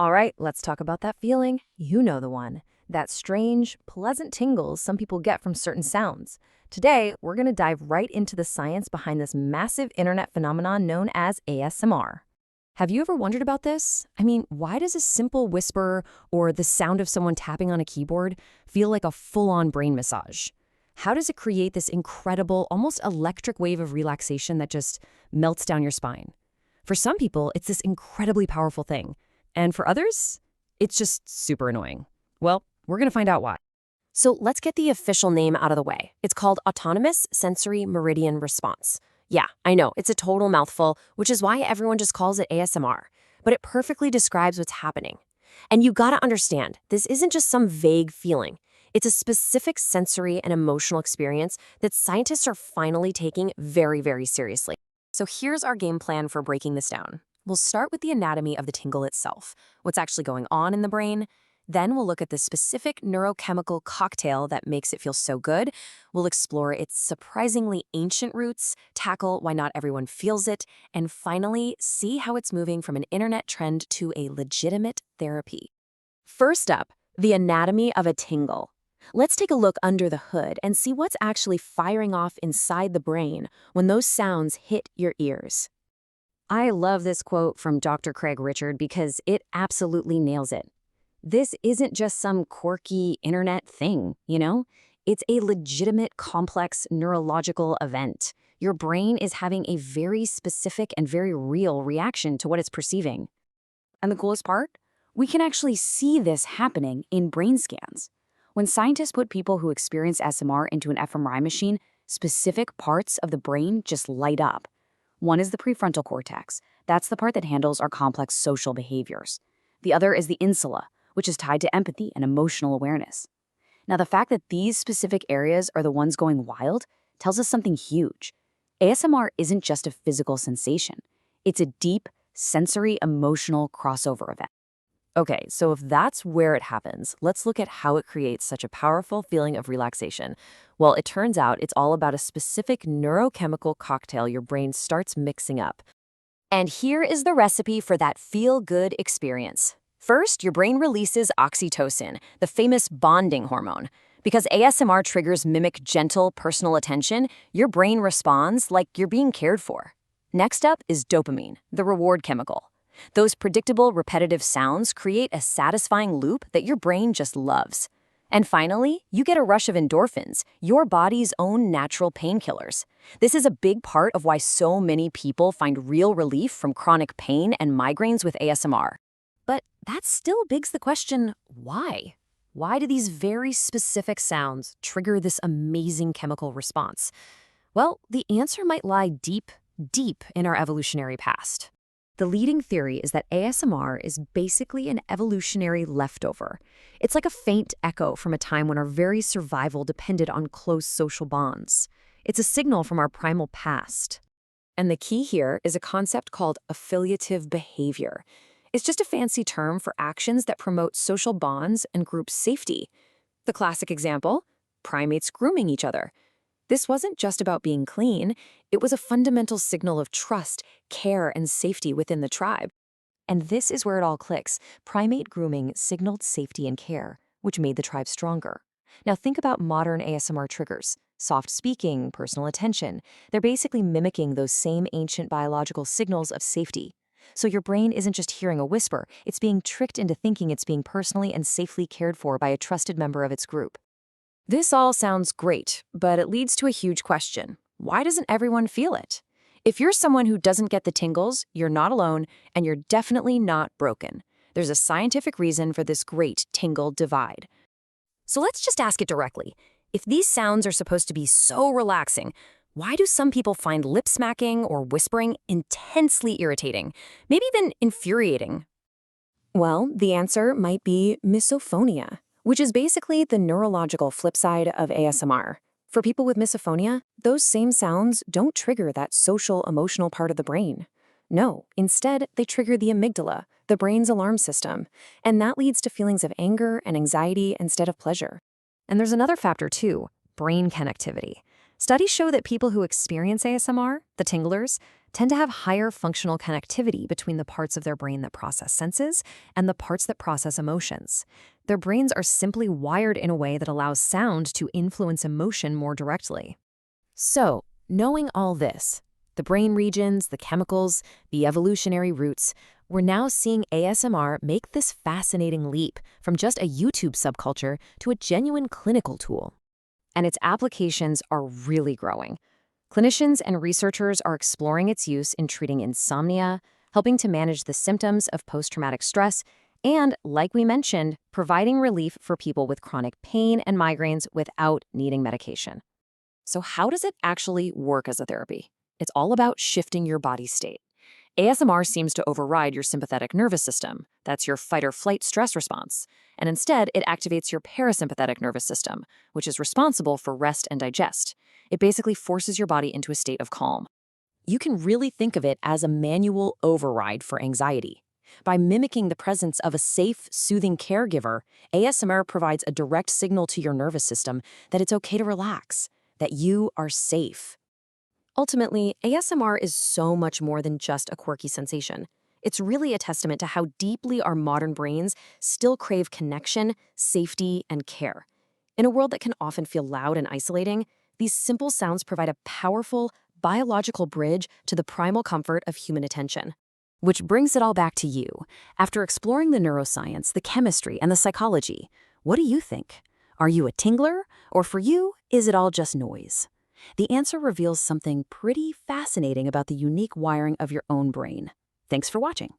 All right, let's talk about that feeling. You know the one. That strange, pleasant tingles some people get from certain sounds. Today, we're going to dive right into the science behind this massive internet phenomenon known as ASMR. Have you ever wondered about this? I mean, why does a simple whisper or the sound of someone tapping on a keyboard feel like a full-on brain massage? How does it create this incredible, almost electric wave of relaxation that just melts down your spine? For some people, it's this incredibly powerful thing. And for others, it's just super annoying. Well, we're going to find out why. So let's get the official name out of the way. It's called Autonomous Sensory Meridian Response. Yeah, I know, it's a total mouthful, which is why everyone just calls it ASMR. But it perfectly describes what's happening. And you gotta understand, this isn't just some vague feeling. It's a specific sensory and emotional experience that scientists are finally taking very, very seriously. So here's our game plan for breaking this down. We'll start with the anatomy of the tingle itself, what's actually going on in the brain. Then we'll look at the specific neurochemical cocktail that makes it feel so good. We'll explore its surprisingly ancient roots, tackle why not everyone feels it, and finally, see how it's moving from an internet trend to a legitimate therapy. First up, the anatomy of a tingle. Let's take a look under the hood and see what's actually firing off inside the brain when those sounds hit your ears. I love this quote from Dr. Craig Richard because it absolutely nails it. This isn't just some quirky internet thing, you know? It's a legitimate, complex neurological event. Your brain is having a very specific and very real reaction to what it's perceiving. And the coolest part? We can actually see this happening in brain scans. When scientists put people who experience SMR into an fMRI machine, specific parts of the brain just light up. One is the prefrontal cortex. That's the part that handles our complex social behaviors. The other is the insula, which is tied to empathy and emotional awareness. Now, the fact that these specific areas are the ones going wild tells us something huge. ASMR isn't just a physical sensation. It's a deep, sensory, emotional crossover event. Okay, so if that's where it happens, let's look at how it creates such a powerful feeling of relaxation. Well, it turns out it's all about a specific neurochemical cocktail your brain starts mixing up. And here is the recipe for that feel-good experience. First, your brain releases oxytocin, the famous bonding hormone. Because ASMR triggers mimic gentle, personal attention, your brain responds like you're being cared for. Next up is dopamine, the reward chemical. Those predictable, repetitive sounds create a satisfying loop that your brain just loves. And finally, you get a rush of endorphins, your body's own natural painkillers. This is a big part of why so many people find real relief from chronic pain and migraines with ASMR. But that still begs the question, why? Why do these very specific sounds trigger this amazing chemical response? Well, the answer might lie deep, deep in our evolutionary past. The leading theory is that ASMR is basically an evolutionary leftover. It's like a faint echo from a time when our very survival depended on close social bonds. It's a signal from our primal past. And the key here is a concept called affiliative behavior. It's just a fancy term for actions that promote social bonds and group safety. The classic example, primates grooming each other. This wasn't just about being clean, it was a fundamental signal of trust, care, and safety within the tribe. And this is where it all clicks. Primate grooming signaled safety and care, which made the tribe stronger. Now think about modern ASMR triggers. Soft speaking, personal attention. They're basically mimicking those same ancient biological signals of safety. So your brain isn't just hearing a whisper, it's being tricked into thinking it's being personally and safely cared for by a trusted member of its group. This all sounds great, but it leads to a huge question. Why doesn't everyone feel it? If you're someone who doesn't get the tingles, you're not alone, and you're definitely not broken. There's a scientific reason for this great tingle divide. So let's just ask it directly. If these sounds are supposed to be so relaxing, why do some people find lip smacking or whispering intensely irritating, maybe even infuriating? Well, the answer might be misophonia, which is basically the neurological flip side of ASMR. For people with misophonia, those same sounds don't trigger that social, emotional part of the brain. No, instead, they trigger the amygdala, the brain's alarm system, and that leads to feelings of anger and anxiety instead of pleasure. And there's another factor too, brain connectivity. Studies show that people who experience ASMR, the tinglers, tend to have higher functional connectivity between the parts of their brain that process senses and the parts that process emotions. Their brains are simply wired in a way that allows sound to influence emotion more directly. So, knowing all this, the brain regions, the chemicals, the evolutionary roots, we're now seeing ASMR make this fascinating leap from just a YouTube subculture to a genuine clinical tool. And its applications are really growing. Clinicians and researchers are exploring its use in treating insomnia, helping to manage the symptoms of post-traumatic stress, and, like we mentioned, providing relief for people with chronic pain and migraines without needing medication. So how does it actually work as a therapy? It's all about shifting your body state. ASMR seems to override your sympathetic nervous system. That's your fight-or-flight stress response. And instead, it activates your parasympathetic nervous system, which is responsible for rest and digest. It basically forces your body into a state of calm. You can really think of it as a manual override for anxiety. By mimicking the presence of a safe, soothing caregiver, ASMR provides a direct signal to your nervous system that it's okay to relax, that you are safe. Ultimately, ASMR is so much more than just a quirky sensation. It's really a testament to how deeply our modern brains still crave connection, safety, and care. In a world that can often feel loud and isolating, these simple sounds provide a powerful, biological bridge to the primal comfort of human attention. Which brings it all back to you. After exploring the neuroscience, the chemistry, and the psychology, what do you think? Are you a tingler, or for you, is it all just noise? The answer reveals something pretty fascinating about the unique wiring of your own brain. Thanks for watching.